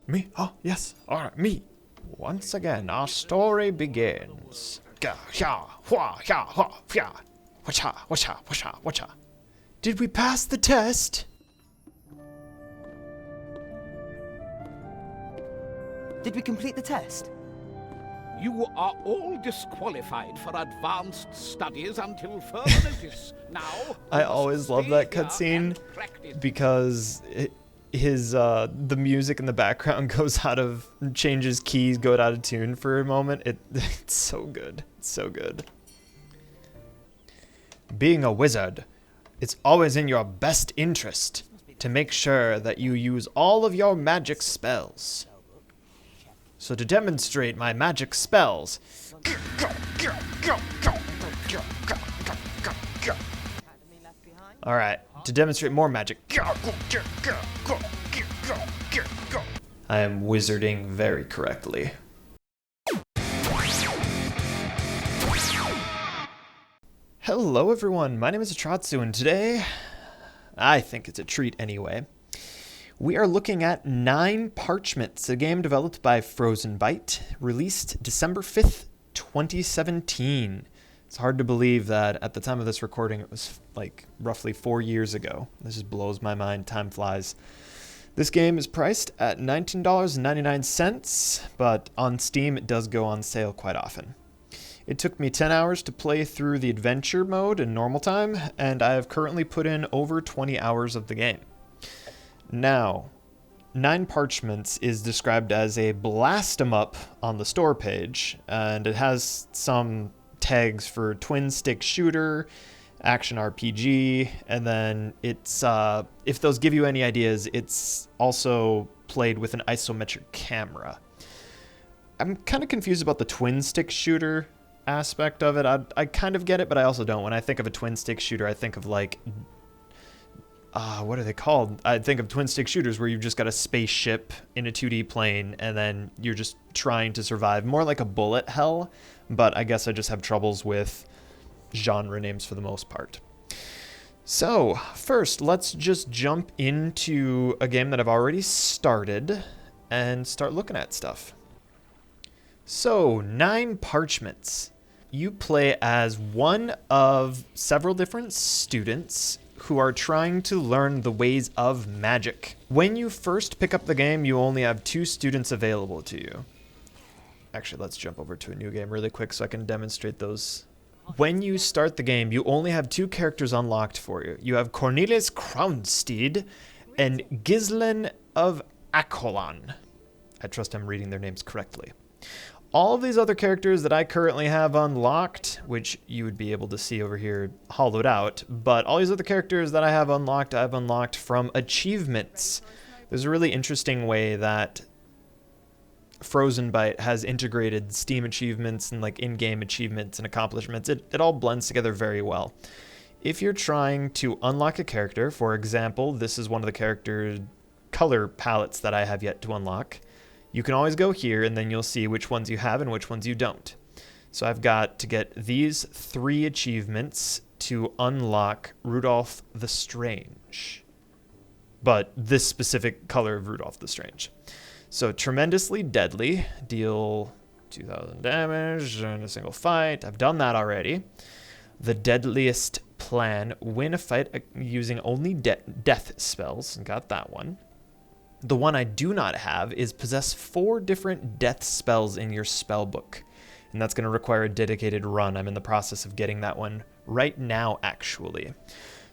Me? Oh, yes. All right, me. Once again, our story begins. Did we pass the test? Did we complete the test? You are all disqualified for advanced studies until further notice. Now, I always love that cutscene because the music in the background goes out of, changes keys, go out of tune for a moment. It's so good. It's so good. Being a wizard, it's always in your best interest to make sure that you use all of your magic spells. So to demonstrate my magic spells, alright, to demonstrate more magic, I am wizarding very correctly. Hello everyone, my name is Atratzu, and today, I think it's a treat anyway, we are looking at Nine Parchments, a game developed by Frozenbyte, released December 5th, 2017. It's hard to believe that at the time of this recording it was like roughly 4 years ago. This just blows my mind, time flies. This game is priced at $19.99, but on Steam it does go on sale quite often. It took me 10 hours to play through the adventure mode in normal time, and I have currently put in over 20 hours of the game. Now, Nine Parchments is described as a blast 'em up on the store page, and it has some tags for twin stick shooter, action RPG, and then it's, if those give you any ideas, it's also played with an isometric camera. I'm kind of confused about the twin stick shooter aspect of it. I kind of get it, but I also don't. When I think of a twin stick shooter, I think of like, what are they called? I think of twin stick shooters where you've just got a spaceship in a 2D plane and then you're just trying to survive. More like a bullet hell, but I guess I just have troubles with genre names for the most part. So, first, let's just jump into a game that I've already started and start looking at stuff. So, Nine Parchments. You play as one of several different students who are trying to learn the ways of magic. When you first pick up the game, you only have 2 students available to you. Actually, let's jump over to a new game really quick so I can demonstrate those. When you start the game, you only have 2 characters unlocked for you. You have Cornelius Crownsteed and Ghislaine of Acolon. I trust I'm reading their names correctly. All of these other characters that I currently have unlocked, which you would be able to see over here hollowed out, but all these other characters that I have unlocked, I've unlocked from achievements. There's a really interesting way that Frozenbyte has integrated Steam achievements and like in-game achievements and accomplishments. It all blends together very well. If you're trying to unlock a character, for example, this is one of the character color palettes that I have yet to unlock. You can always go here and then you'll see which ones you have and which ones you don't. So I've got to get these 3 achievements to unlock Rudolph the Strange. But this specific color of Rudolph the Strange. So Tremendously Deadly, deal 2,000 damage in a single fight. I've done that already. The Deadliest Plan, win a fight using only death spells, and got that one. The one I do not have is possess 4 different death spells in your spell book, and that's going to require a dedicated run. I'm in the process of getting that one right now, actually.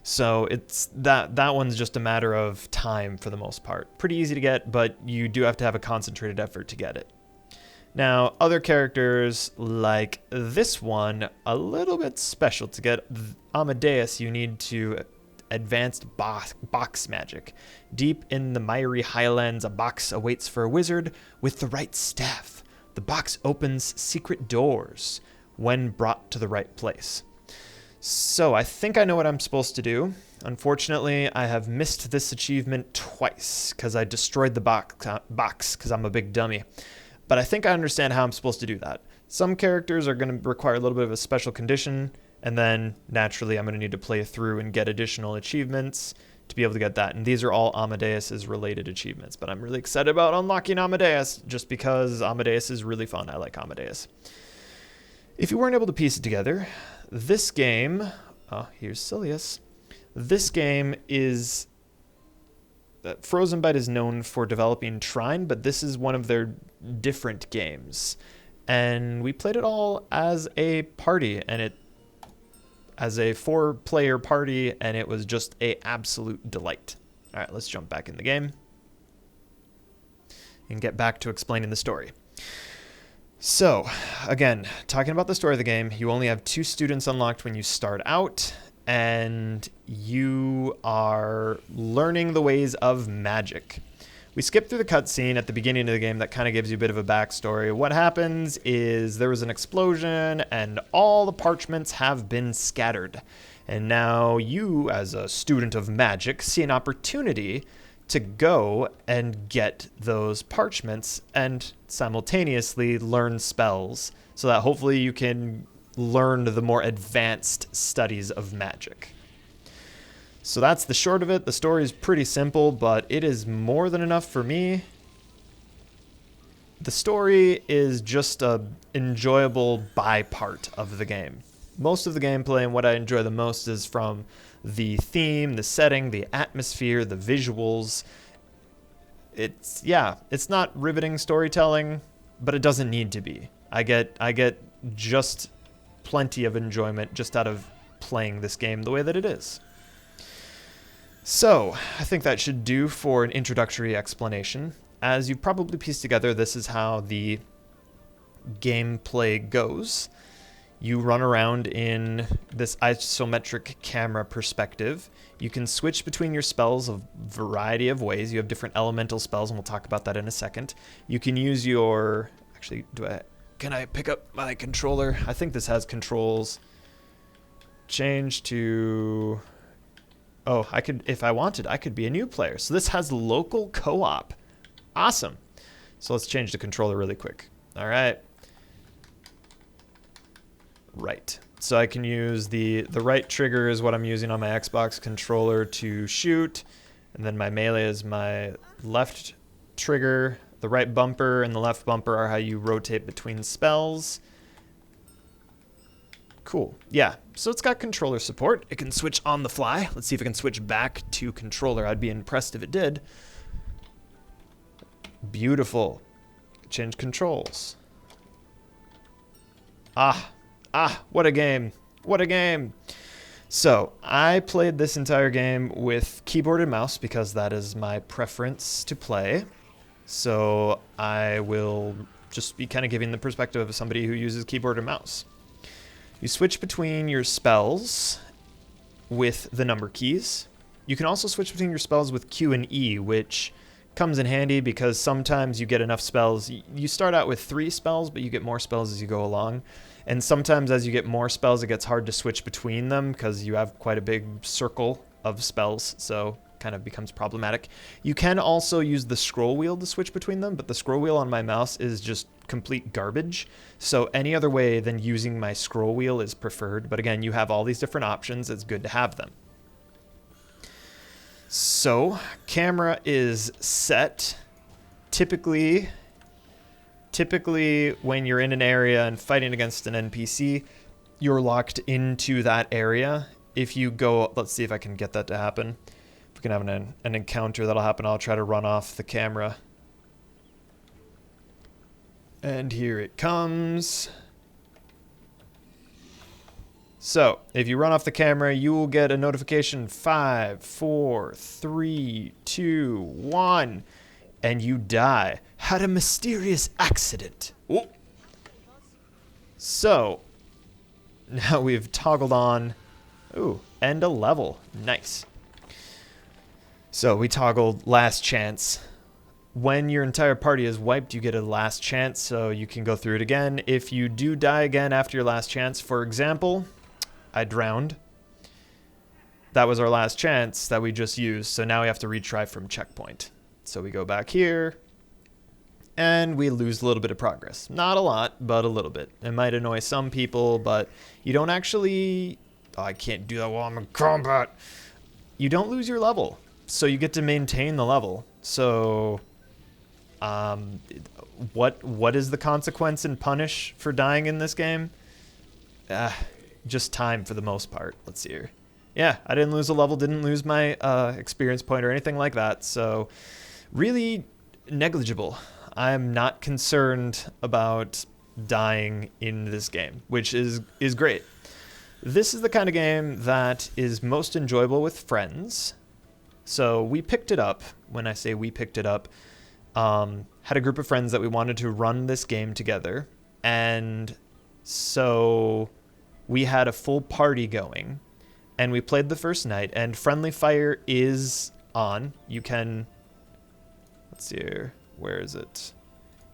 So it's that one's just a matter of time for the most part. Pretty easy to get, but you do have to have a concentrated effort to get it. Now, other characters like this one, a little bit special to get. Amadeus, you need to advanced box magic. Deep in the miry highlands, a box awaits for a wizard with the right staff. The box opens secret doors when brought to the right place. So I think I know what I'm supposed to do. Unfortunately, I have missed this achievement twice because I destroyed the box because I'm a big dummy. But I think I understand how I'm supposed to do that. Some characters are going to require a little bit of a special condition, and then naturally I'm going to need to play through and get additional achievements to be able to get that. And these are all Amadeus's related achievements. But I'm really excited about unlocking Amadeus just because Amadeus is really fun. I like Amadeus. If you weren't able to piece it together, this game... Oh, here's Silius. This game is... Frozenbyte is known for developing Trine, but this is one of their different games. And we played it all as a party, and as a 4-player party, and it was just an absolute delight. All right, let's jump back in the game and get back to explaining the story. So, again, talking about the story of the game, you only have 2 students unlocked when you start out, and you are learning the ways of magic. We skip through the cutscene at the beginning of the game that kind of gives you a bit of a backstory. What happens is there was an explosion and all the parchments have been scattered. And now you, as a student of magic, see an opportunity to go and get those parchments and simultaneously learn spells so that hopefully you can learn the more advanced studies of magic. So that's the short of it. The story is pretty simple, but it is more than enough for me. The story is just a enjoyable by-part of the game. Most of the gameplay and what I enjoy the most is from the theme, the setting, the atmosphere, the visuals. It's not riveting storytelling, but it doesn't need to be. I get just plenty of enjoyment just out of playing this game the way that it is. So, I think that should do for an introductory explanation. As you probably pieced together, this is how the gameplay goes. You run around in this isometric camera perspective. You can switch between your spells a variety of ways. You have different elemental spells, and we'll talk about that in a second. You can use your... Actually, can I pick up my controller? I think this has controls. Change to... Oh, I could, if I wanted, I could be a new player. So this has local co-op. Awesome. So let's change the controller really quick. All right. Right. So I can use the right trigger is what I'm using on my Xbox controller to shoot. And then my melee is my left trigger. The right bumper and the left bumper are how you rotate between spells. Cool. Yeah, so it's got controller support. It can switch on the fly. Let's see if it can switch back to controller. I'd be impressed if it did. Beautiful. Change controls. What a game. What a game. So, I played this entire game with keyboard and mouse because that is my preference to play. So, I will just be kind of giving the perspective of somebody who uses keyboard and mouse. You switch between your spells with the number keys. You can also switch between your spells with Q and E, which comes in handy because sometimes you get enough spells. You start out with 3 spells, but you get more spells as you go along. And sometimes as you get more spells, it gets hard to switch between them because you have quite a big circle of spells, so kind of becomes problematic. You can also use the scroll wheel to switch between them, but the scroll wheel on my mouse is just complete garbage. So any other way than using my scroll wheel is preferred. But again, you have all these different options. It's good to have them. So camera is set. Typically when you're in an area and fighting against an NPC, you're locked into that area. If you go, let's see if I can get that to happen. If we can have an encounter that'll happen, I'll try to run off the camera. And here it comes. So, if you run off the camera, you will get a notification 5, 4, 3, 2, 1, and you die. Had a mysterious accident. Oh. So, now we've toggled on, end a level. Nice. So, we toggled last chance. When your entire party is wiped, you get a last chance, so you can go through it again. If you do die again after your last chance, for example, I drowned. That was our last chance that we just used, so now we have to retry from checkpoint. So we go back here, and we lose a little bit of progress. Not a lot, but a little bit. It might annoy some people, but you don't actually... Oh, I can't do that while I'm in combat. you don't lose your level. So you get to maintain the level. So what is the consequence and punish for dying in this game? Just time for the most part. Let's see here. Yeah, I didn't lose a level, didn't lose my experience point or anything like that. So really negligible. I'm not concerned about dying in this game, which is great. This is the kind of game that is most enjoyable with friends. So we picked it up. When I say we picked it up, had a group of friends that we wanted to run this game together. And so we had a full party going. And we played the first night. And friendly fire is on. You can... Let's see here. Where is it?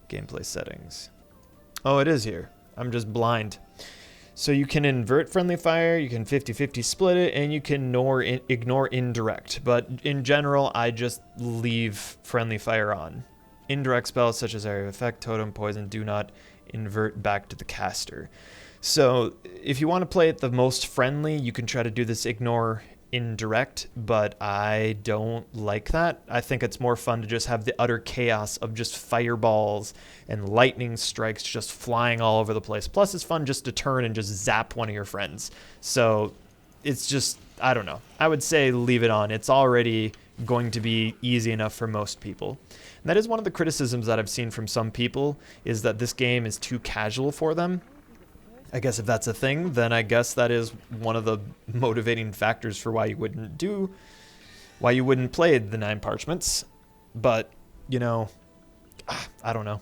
Gameplay settings. Oh, it is here. I'm just blind. So you can invert friendly fire, you can 50-50 split it, and you can ignore indirect. But in general, I just leave friendly fire on. Indirect spells such as area of effect, totem, poison do not invert back to the caster. So if you want to play it the most friendly, you can try to do this ignore indirect, but I don't like that. I think it's more fun to just have the utter chaos of just fireballs and lightning strikes just flying all over the place. Plus it's fun just to turn and just zap one of your friends. So it's just, I don't know. I would say leave it on. It's already going to be easy enough for most people. And that is one of the criticisms that I've seen from some people, is that this game is too casual for them. I guess if that's a thing, then I guess that is one of the motivating factors for why you wouldn't play the Nine Parchments. But, you know, I don't know.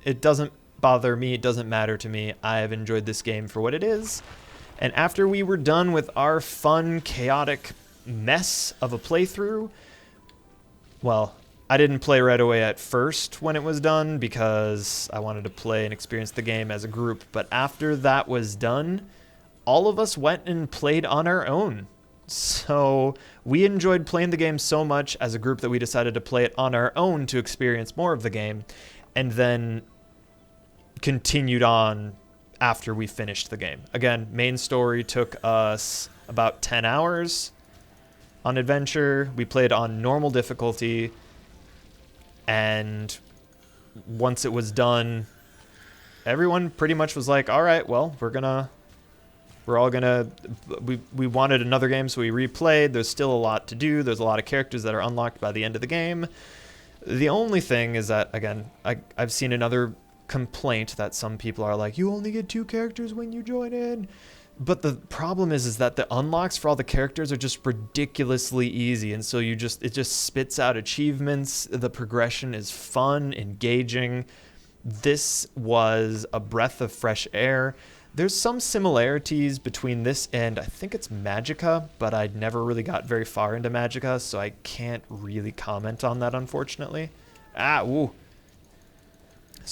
It doesn't bother me. It doesn't matter to me. I have enjoyed this game for what it is. And after we were done with our fun, chaotic mess of a playthrough, well, I didn't play right away at first when it was done because I wanted to play and experience the game as a group. But after that was done, all of us went and played on our own. So we enjoyed playing the game so much as a group that we decided to play it on our own to experience more of the game, and then continued on after we finished the game. Again, main story took us about 10 hours on adventure. We played on normal difficulty. And once it was done, everyone pretty much was like, all right, well, we wanted another game, so we replayed. There's still a lot to do. There's a lot of characters that are unlocked by the end of the game. The only thing is that, again, I've seen another complaint that some people are like, you only get 2 characters when you join in. But the problem is that the unlocks for all the characters are just ridiculously easy, and so it just spits out achievements. The progression is fun, engaging. This was a breath of fresh air. There's some similarities between this and I think it's Magicka, but I never really got very far into Magicka, so I can't really comment on that, unfortunately. So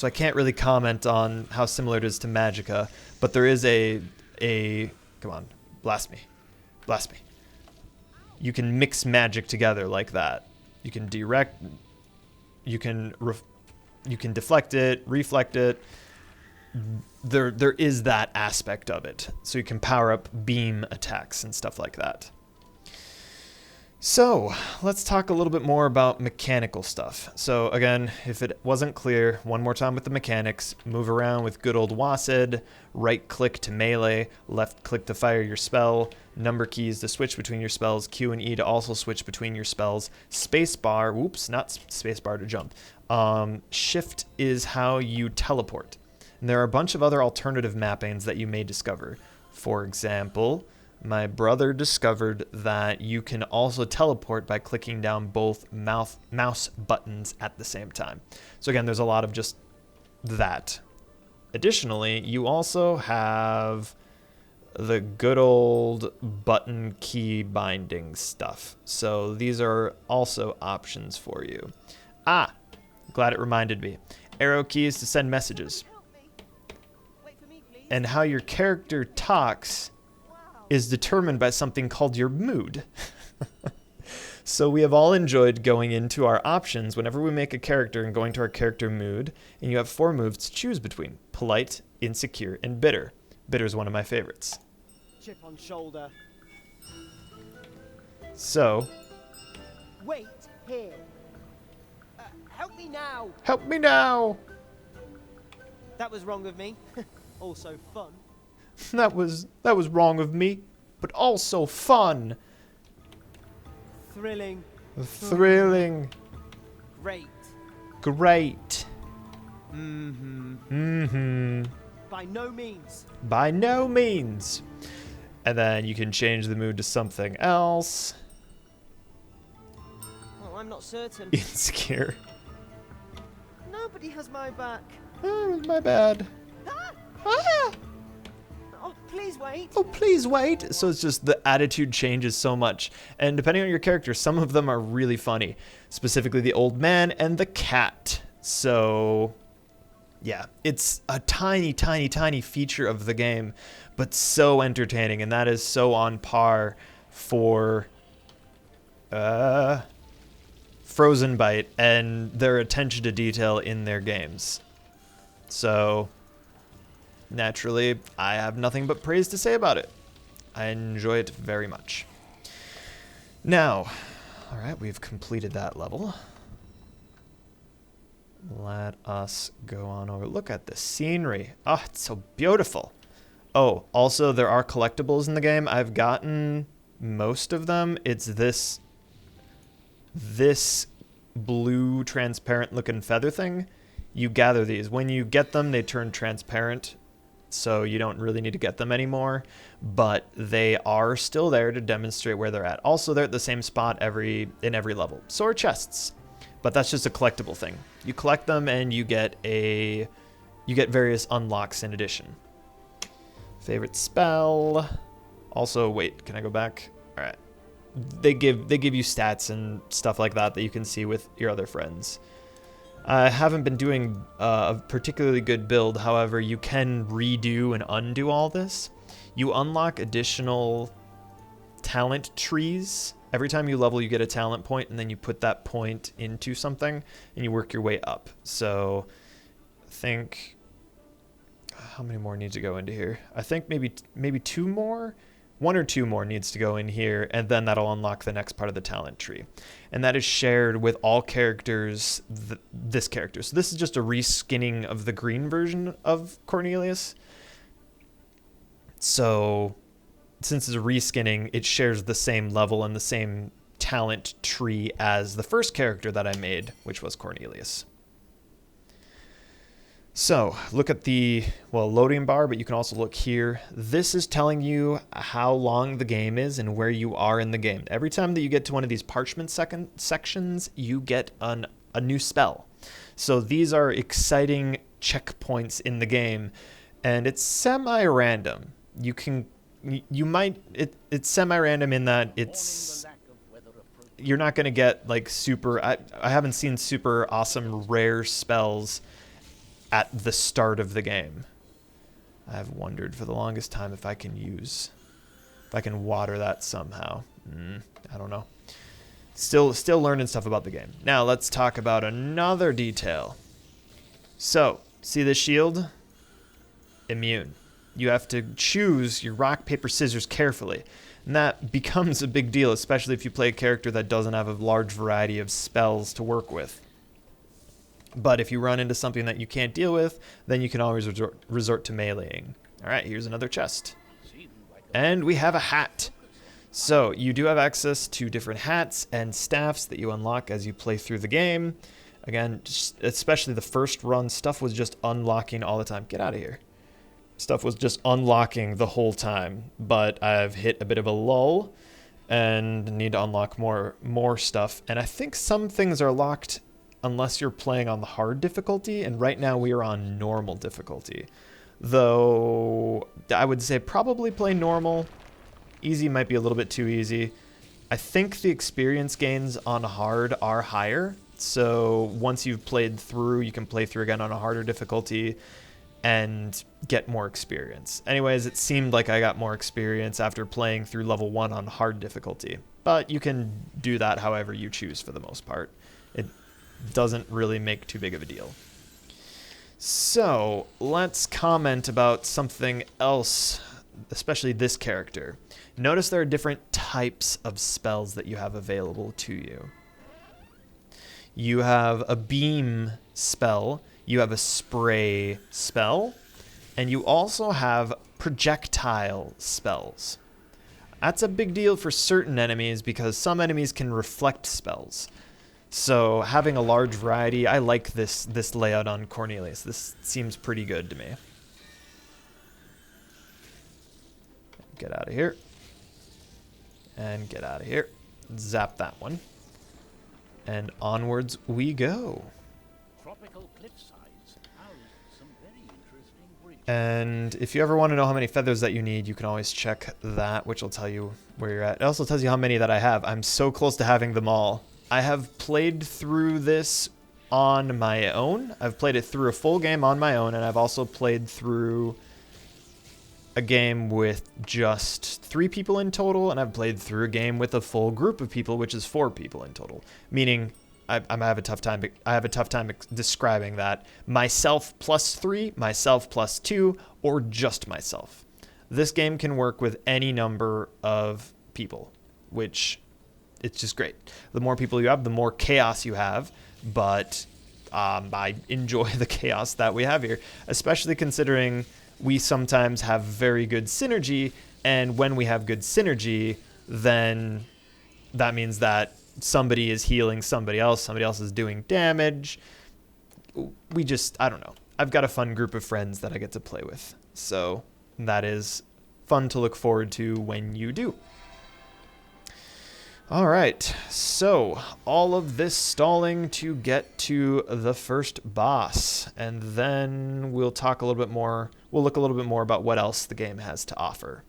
I can't really comment on how similar it is to Magicka, but there is come on, blast me. You can mix magic together like that. You can direct, you can deflect it, reflect it. There is that aspect of it. So you can power up beam attacks and stuff like that. So let's talk a little bit more about mechanical stuff. So again, if it wasn't clear, one more time with the mechanics: move around with good old WASD, right click to melee, left click to fire your spell, number keys to switch between your spells, Q and E to also switch between your spells, spacebar, not spacebar to jump, shift is how you teleport. And there are a bunch of other alternative mappings that you may discover. For example, my brother discovered that you can also teleport by clicking down both mouse buttons at the same time. So again, there's a lot of just that. Additionally, you also have the good old button key binding stuff. So these are also options for you. Glad it reminded me. Arrow keys to send messages. And how your character talks is determined by something called your mood. So we have all enjoyed going into our options whenever we make a character and going to our character mood, and you have 4 moves to choose between: polite, insecure, and bitter. Bitter is one of my favorites. Chip on shoulder. So, Wait here. Help me now. help me now! That was wrong of me. Also fun. That was wrong of me, but also fun. Thrilling. Thrilling. Great. Great. Mm-hmm. By no means. By no means. And then you can change the mood to something else. Well, I'm not certain. Insecure. Nobody has my back. Oh, it was my bad. Ah! Ah! Oh, please wait. Oh, please wait. So it's just the attitude changes so much. And depending on your character, some of them are really funny. Specifically the old man and the cat. So, yeah, it's a tiny, tiny, tiny feature of the game, but so entertaining. And that is so on par for Frozenbyte and their attention to detail in their games. So, naturally, I have nothing but praise to say about it. I enjoy it very much. Now, all right, we've completed that level. Let us go on over. Look at the scenery. Oh, it's so beautiful. Oh, also, there are collectibles in the game. I've gotten most of them. It's this blue transparent looking feather thing. You gather these. When you get them, they turn transparent, so you don't really need to get them anymore, but they are still there to demonstrate where they're at. Also, they're at the same spot in every level. So are chests, but that's just a collectible thing. You collect them and you get various unlocks in addition. Favorite spell. Also, wait, can I go back? All right. They give you stats and stuff like that you can see with your other friends. I haven't been doing a particularly good build. However, you can redo and undo all this. You unlock additional talent trees. Every time you level, you get a talent point, and then you put that point into something, and you work your way up. So, I think how many more need to go into here? I think maybe 2 more. 1 or 2 more needs to go in here, and then that'll unlock the next part of the talent tree. And that is shared with all characters, this character. So this is just a reskinning of the green version of Cornelius. So since it's a reskinning, it shares the same level and the same talent tree as the first character that I made, which was Cornelius. So look at the, loading bar, but you can also look here. This is telling you how long the game is and where you are in the game. Every time that you get to one of these parchment sections, you get a new spell. So these are exciting checkpoints in the game, and it's semi-random. It's semi-random in that you're not going to get like super, I haven't seen super awesome rare spells at the start of the game. I've wondered for the longest time if I can water that somehow. I don't know. Still learning stuff about the game. Now let's talk about another detail. So, see the shield? Immune. You have to choose your rock, paper, scissors carefully. And that becomes a big deal, especially if you play a character that doesn't have a large variety of spells to work with. But if you run into something that you can't deal with, then you can always resort to meleeing. All right, here's another chest. And we have a hat. So you do have access to different hats and staffs that you unlock as you play through the game. Again, especially the first run, stuff was just unlocking all the time. Get out of here. Stuff was just unlocking the whole time. But I've hit a bit of a lull and need to unlock more stuff. And I think some things are locked unless you're playing on the hard difficulty, and right now we are on normal difficulty. Though, I would say probably play normal. Easy might be a little bit too easy. I think the experience gains on hard are higher, so once you've played through, you can play through again on a harder difficulty and get more experience. Anyways, it seemed like I got more experience after playing through level 1 on hard difficulty, but you can do that however you choose for the most part. It doesn't really make too big of a deal. So let's comment about something else, especially this character. Notice there are different types of spells that you have available to you. You have a beam spell, you have a spray spell, and you also have projectile spells. That's a big deal for certain enemies because some enemies can reflect spells. So having a large variety, I like this layout on Cornelius. This seems pretty good to me. Get out of here. And get out of here. Zap that one. And onwards we go. Tropical cliffsides house some very interesting bridges. And if you ever want to know how many feathers that you need, you can always check that, which will tell you where you're at. It also tells you how many that I have. I'm so close to having them all. I have played through this on my own. I've played it through a full game on my own, and I've also played through a game with just 3 people in total, and I've played through a game with a full group of people, which is 4 people in total. Meaning, I have a tough time describing that. Myself plus 3, myself plus 2, or just myself. This game can work with any number of people, which it's just great. The more people you have, the more chaos you have, but I enjoy the chaos that we have here, especially considering we sometimes have very good synergy, and when we have good synergy, then that means that somebody is healing somebody else is doing damage. I don't know. I've got a fun group of friends that I get to play with, so that is fun to look forward to when you do. All right, so all of this stalling to get to the first boss, and then we'll talk a little bit more. We'll look a little bit more about what else the game has to offer.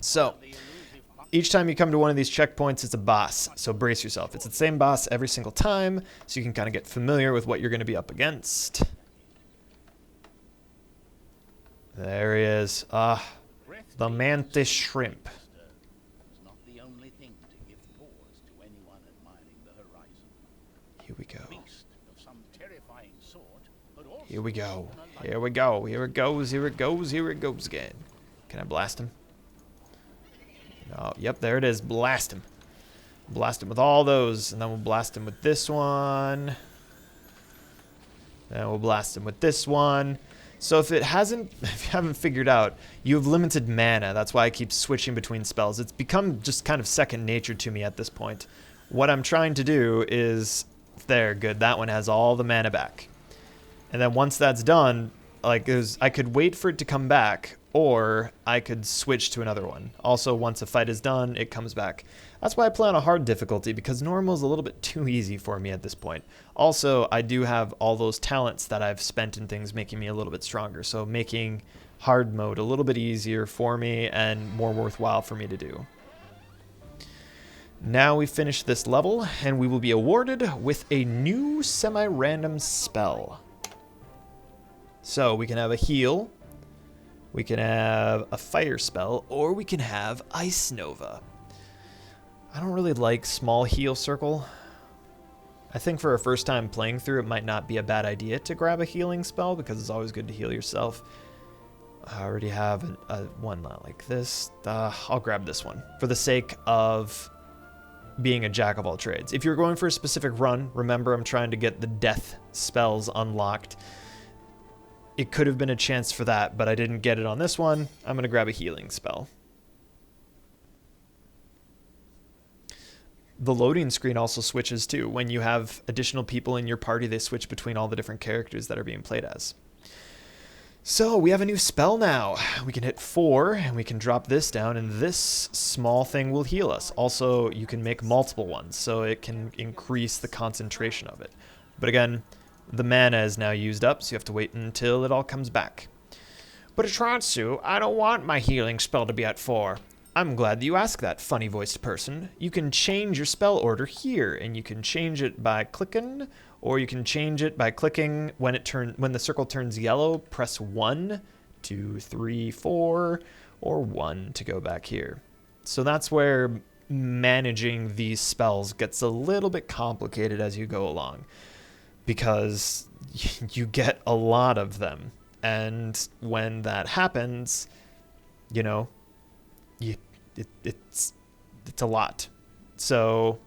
So, each time you come to one of these checkpoints, it's a boss, so brace yourself. It's the same boss every single time, so you can kind of get familiar with what you're going to be up against. There he is. The mantis shrimp. Here we go. Here we go. Here we go. Here it goes. Here it goes. Here it goes again. Can I blast him? Oh, yep, there it is. Blast him. Blast him with all those, and then we'll blast him with this one. And we'll blast him with this one. So if you haven't figured out, you have limited mana. That's why I keep switching between spells. It's become just kind of second nature to me at this point. What I'm trying to do is... There, good. That one has all the mana back. And then once that's done, I could wait for it to come back, or I could switch to another one. Also, once a fight is done, it comes back. That's why I play on a hard difficulty, because normal is a little bit too easy for me at this point. Also, I do have all those talents that I've spent in things making me a little bit stronger, so making hard mode a little bit easier for me and more worthwhile for me to do. Now we finish this level, and we will be awarded with a new semi-random spell. So we can have a heal, we can have a fire spell, or we can have Ice Nova. I don't really like small heal circle. I think for a first time playing through, it might not be a bad idea to grab a healing spell, because it's always good to heal yourself. I already have one like this. I'll grab this one for the sake of being a jack of all trades. If you're going for a specific run, remember I'm trying to get the death spells unlocked. It could have been a chance for that, but I didn't get it on this one. I'm going to grab a healing spell. The loading screen also switches too. When you have additional people in your party, they switch between all the different characters that are being played as. So we have a new spell now. We can hit 4 and we can drop this down, and this small thing will heal us. Also, you can make multiple ones, so it can increase the concentration of it. But again, the mana is now used up, so you have to wait until it all comes back. But Atratzu, I don't want my healing spell to be at 4. I'm glad that you asked that, funny-voiced person. You can change your spell order here, and you can change it by clicking, or you can change it by clicking when the circle turns yellow, press 1, 2, 3, 4, or 1 to go back here. So that's where managing these spells gets a little bit complicated as you go along, because you get a lot of them. And when that happens, you know, it's a lot. So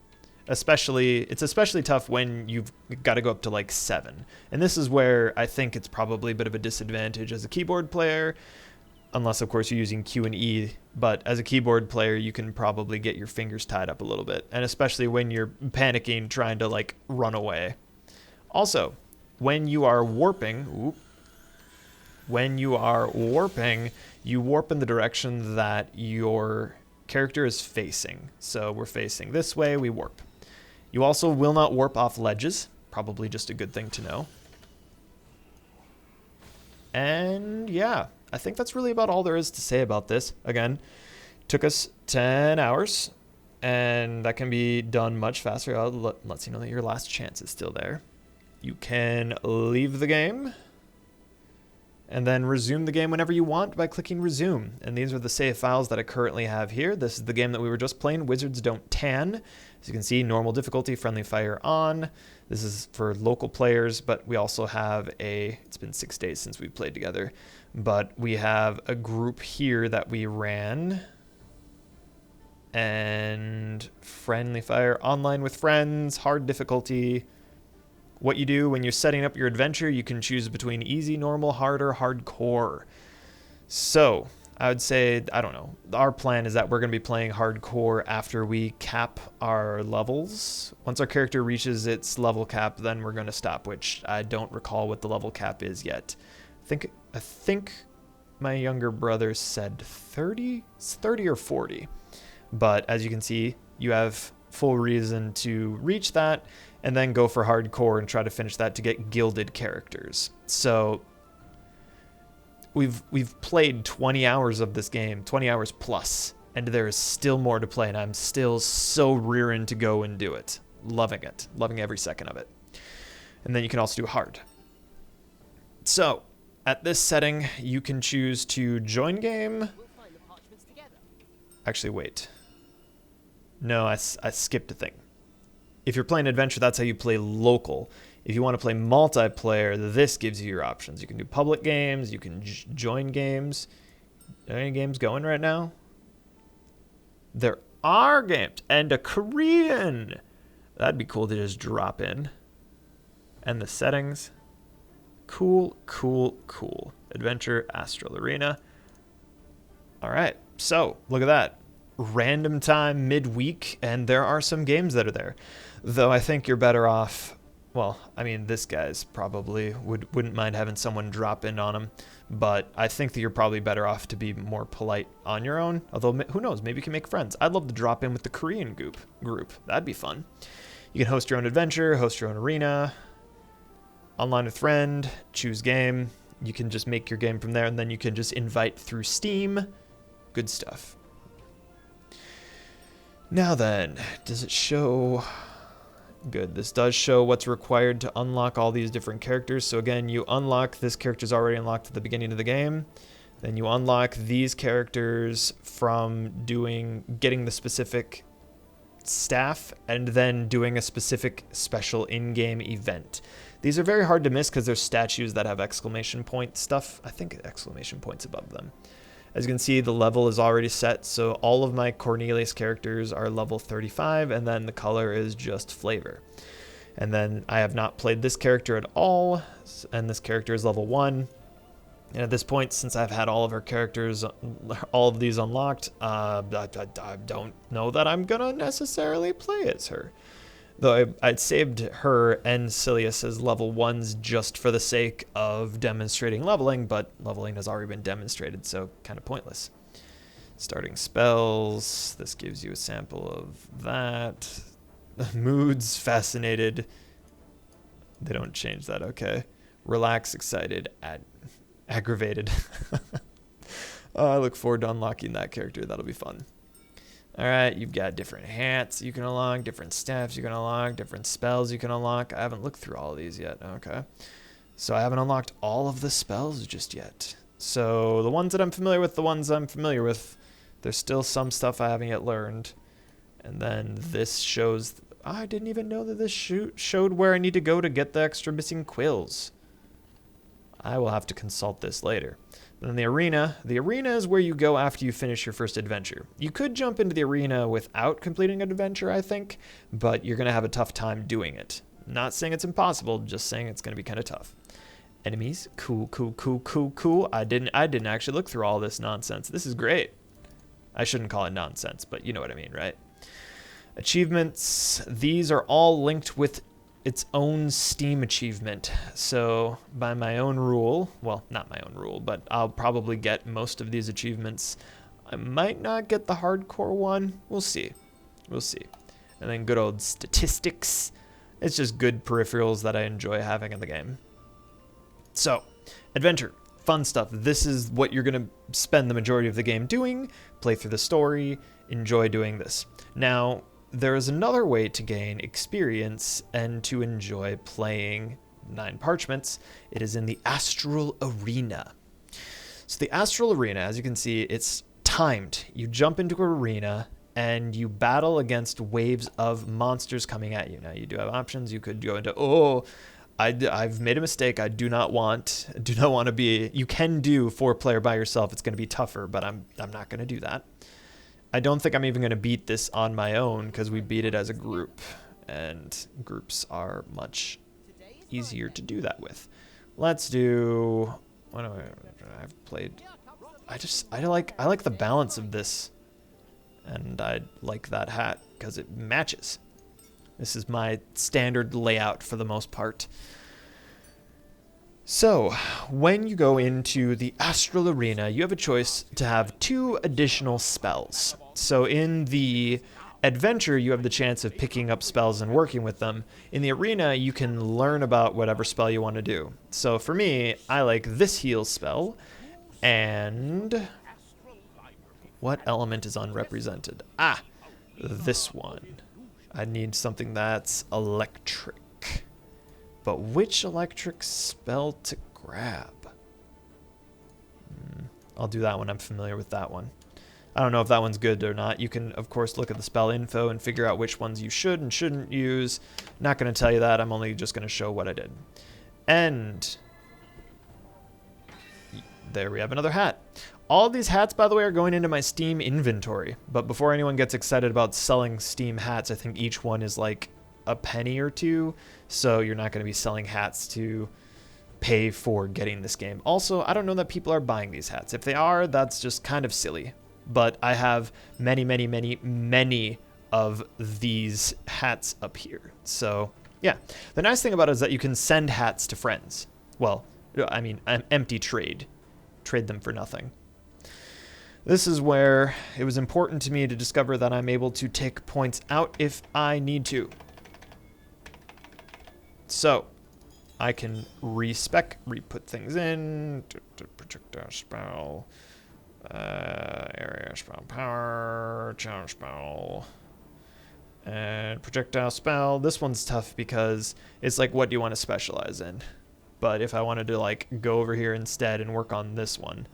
it's especially tough when you've got to go up to like 7. And this is where I think it's probably a bit of a disadvantage as a keyboard player, unless of course you're using Q and E. But as a keyboard player, you can probably get your fingers tied up a little bit, and especially when you're panicking trying to like run away. Also, when you are warping, you warp in the direction that your character is facing. So we're facing this way, we warp. You also will not warp off ledges, probably just a good thing to know. And yeah, I think that's really about all there is to say about this. Again, took us 10 hours, and that can be done much faster. Lets you know that your last chance is still there. You can leave the game and then resume the game whenever you want by clicking resume. And these are the save files that I currently have here. This is the game that we were just playing, Wizards Don't Tan. As you can see, normal difficulty, friendly fire on. This is for local players, but we also have it's been 6 days since we played together, but we have a group here that we ran. And friendly fire, online with friends, hard difficulty. What you do when you're setting up your adventure, you can choose between easy, normal, hard, or hardcore. So I would say, I don't know, our plan is that we're going to be playing hardcore after we cap our levels. Once our character reaches its level cap, then we're going to stop, which I don't recall what the level cap is yet. I think my younger brother said 30? It's 30 or 40. But as you can see, you have full reason to reach that and then go for hardcore and try to finish that to get gilded characters. So we've played 20 hours of this game, 20 hours plus, and there is still more to play, and I'm still so rearing to go and do it. Loving it. Loving every second of it. And then you can also do hard. So at this setting, you can choose to join game. We'll find the parchments together. Actually, wait. No, I skipped a thing. If you're playing adventure, that's how you play local. If you want to play multiplayer, this gives you your options. You can do public games. You can join games. Are any games going right now? There are games. And a Korean. That'd be cool to just drop in. And the settings. Cool, cool, cool. Adventure, Astral Arena. All right. So, look at that. Random time midweek, and there are some games that are there. Though I think you're better off, well, I mean, this guy's probably wouldn't mind having someone drop in on him, but I think that you're probably better off to be more polite on your own. Although, who knows, maybe you can make friends. I'd love to drop in with the Korean group. That'd be fun. You can host your own adventure, host your own arena, online with friend, choose game. You can just make your game from there, and then you can just invite through Steam. Good stuff. Now then, does it show? Good. This does show what's required to unlock all these different characters. So again, you unlock, this character's already unlocked at the beginning of the game. Then you unlock these characters from getting the specific staff and then doing a specific special in-game event. These are very hard to miss because there's statues that have exclamation point stuff. I think exclamation points above them. As you can see, the level is already set, so all of my Cornelius characters are level 35, and then the color is just flavor. And then I have not played this character at all, and this character is level 1. And at this point, since I've had all of her characters, all of these unlocked, I don't know that I'm going to necessarily play as her. Though I'd saved her and Silius as level 1s just for the sake of demonstrating leveling, but leveling has already been demonstrated, so kind of pointless. Starting spells, this gives you a sample of that. Moods, fascinated. They don't change that, okay. Relax, excited, aggravated. I look forward to unlocking that character, that'll be fun. Alright, you've got different hats you can unlock, different staffs you can unlock, different spells you can unlock. I haven't looked through all of these yet. Okay. So I haven't unlocked all of the spells just yet. So the ones that I'm familiar with, there's still some stuff I haven't yet learned. And then this shows, I didn't even know that this showed where I need to go to get the extra missing quills. I will have to consult this later. Then the arena. The arena is where you go after you finish your first adventure. You could jump into the arena without completing an adventure, I think, but you're going to have a tough time doing it. Not saying it's impossible, just saying it's going to be kind of tough. Enemies. Cool, cool, cool, cool, cool. I didn't actually look through all this nonsense. This is great. I shouldn't call it nonsense, but you know what I mean, right? Achievements. These are all linked with its own Steam achievement. So by my own rule, well, not my own rule, but I'll probably get most of these achievements. I might not get the hardcore one. We'll see. We'll see. And then good old statistics. It's just good peripherals that I enjoy having in the game. So, adventure, fun stuff. This is what you're going to spend the majority of the game doing. Play through the story, enjoy doing this. Now, there is another way to gain experience and to enjoy playing Nine Parchments. It is in the Astral Arena. So the Astral Arena, as you can see, it's timed. You jump into an arena and you battle against waves of monsters coming at you. Now you do have options. You could go into, I've made a mistake. I do not want to be. You can do 4-player by yourself. It's going to be tougher, but I'm not going to do that. I don't think I'm even going to beat this on my own because we beat it as a group, and groups are much easier to do that with. Let's do. What do I've played? I like the balance of this, and I like that hat because it matches. This is my standard layout for the most part. So, when you go into the Astral Arena, you have a choice to have 2 additional spells. So in the adventure, you have the chance of picking up spells and working with them. In the arena, you can learn about whatever spell you want to do. So for me, I like this heal spell, and what element is unrepresented? This one. I need something that's electric. But which electric spell to grab? I'll do that one. I'm familiar with that one. I don't know if that one's good or not. You can, of course, look at the spell info and figure out which ones you should and shouldn't use. Not going to tell you that. I'm only just going to show what I did. And there we have another hat. All of these hats, by the way, are going into my Steam inventory. But before anyone gets excited about selling Steam hats, I think each one is like a penny or two. So you're not going to be selling hats to pay for getting this game. Also, I don't know that people are buying these hats. If they are, that's just kind of silly. But I have many, many, many, many of these hats up here. So, yeah. The nice thing about it is that you can send hats to friends. Well, I mean, empty trade. Trade them for nothing. This is where it was important to me to discover that I'm able to take points out if I need to. So, I can respec, re-put things in, projectile spell, area spell power, challenge spell, and projectile spell. This one's tough because it's like, what do you want to specialize in? But if I wanted to like go over here instead and work on this one,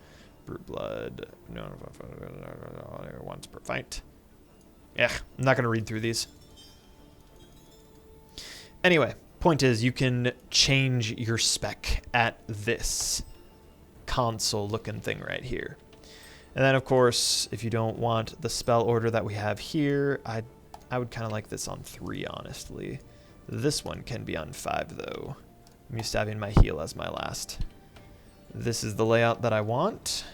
brew blood, no, once per fight. Yeah, I'm not gonna read through these. Anyway. Point is, you can change your spec at this console-looking thing right here. And then, of course, if you don't want the spell order that we have here, I would kind of like this on 3, honestly. This one can be on 5, though. I'm used to having my heal as my last. This is the layout that I want.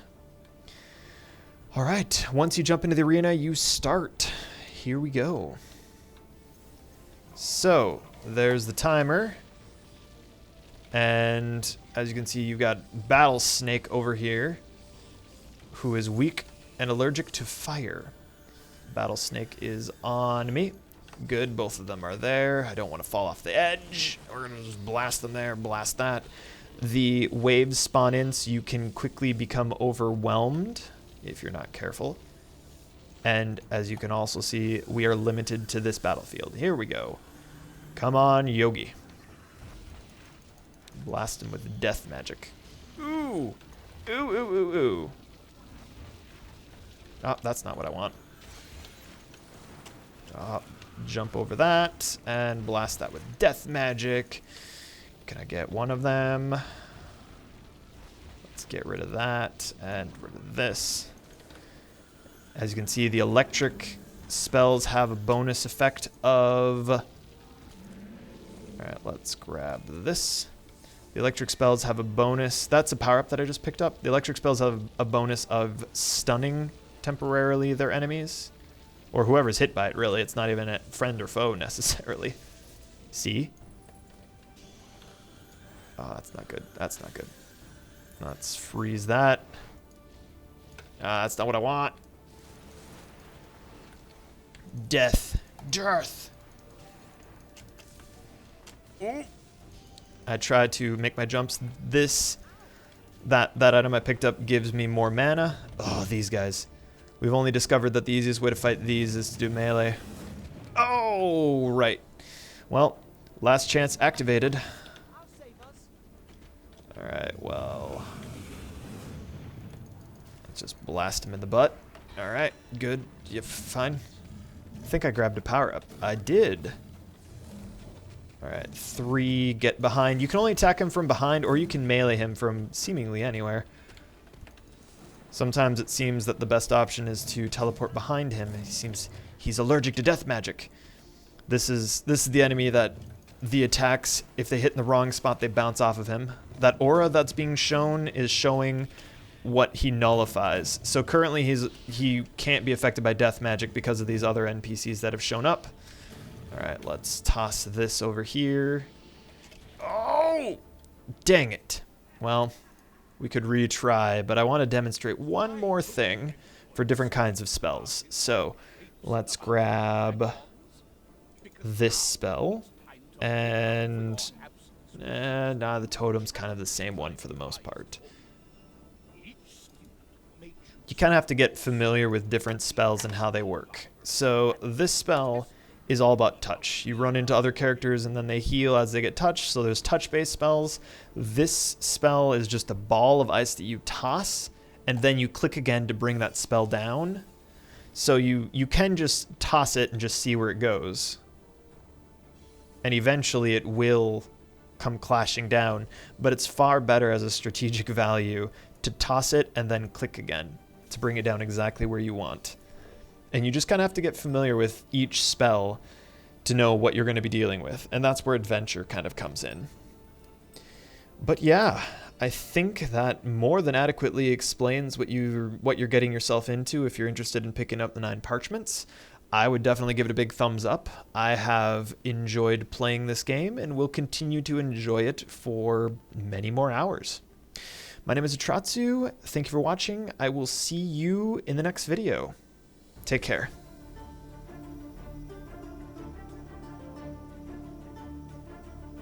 All right, once you jump into the arena, you start. Here we go. So, there's the timer, and as you can see, you've got Battle Snake over here, who is weak and allergic to fire. Battle Snake is on me. Good, both of them are there. I don't want to fall off the edge. We're going to just blast them there, blast that. The waves spawn in, so you can quickly become overwhelmed if you're not careful. And as you can also see, we are limited to this battlefield. Here we go. Come on, Yogi. Blast him with death magic. Ooh! Ooh, ooh, ooh, ooh. Oh, that's not what I want. Jump over that and blast that with death magic. Can I get one of them? Let's get rid of that and rid of this. As you can see, the electric spells have a bonus effect of... Alright, let's grab this. The electric spells have a bonus. That's a power-up that I just picked up. The electric spells have a bonus of stunning temporarily their enemies. Or whoever's hit by it, really. It's not even a friend or foe, necessarily. See? Oh, that's not good. That's not good. Let's freeze that. That's not what I want. Death. Death. I tried to make my jumps. That item I picked up gives me more mana. Oh, these guys. We've only discovered that the easiest way to fight these is to do melee. Oh, right. Well, last chance activated. Alright, well. Let's just blast him in the butt. Alright, good. You fine? I think I grabbed a power-up. I did. Alright, 3, get behind. You can only attack him from behind, or you can melee him from seemingly anywhere. Sometimes it seems that the best option is to teleport behind him. He's allergic to death magic. This is the enemy that the attacks, if they hit in the wrong spot, they bounce off of him. That aura that's being shown is showing what he nullifies. So currently he can't be affected by death magic because of these other NPCs that have shown up. Alright, let's toss this over here. Oh! Dang it. Well, we could retry, but I want to demonstrate one more thing for different kinds of spells. So, let's grab this spell. And nah, the totem's kind of the same one for the most part. You kind of have to get familiar with different spells and how they work. So this spell is all about touch. You run into other characters and then they heal as they get touched, so there's touch-based spells. This spell is just a ball of ice that you toss, and then you click again to bring that spell down. So you can just toss it and just see where it goes. And eventually it will come clashing down, but it's far better as a strategic value to toss it and then click again to bring it down exactly where you want. And you just kind of have to get familiar with each spell to know what you're going to be dealing with, and that's where adventure kind of comes in. But yeah, I think that more than adequately explains what you're getting yourself into if you're interested in picking up the Nine Parchments. I would definitely give it a big thumbs up. I have enjoyed playing this game and will continue to enjoy it for many more hours. My name is Atratzu. Thank you for watching. I will see you in the next video. Take care.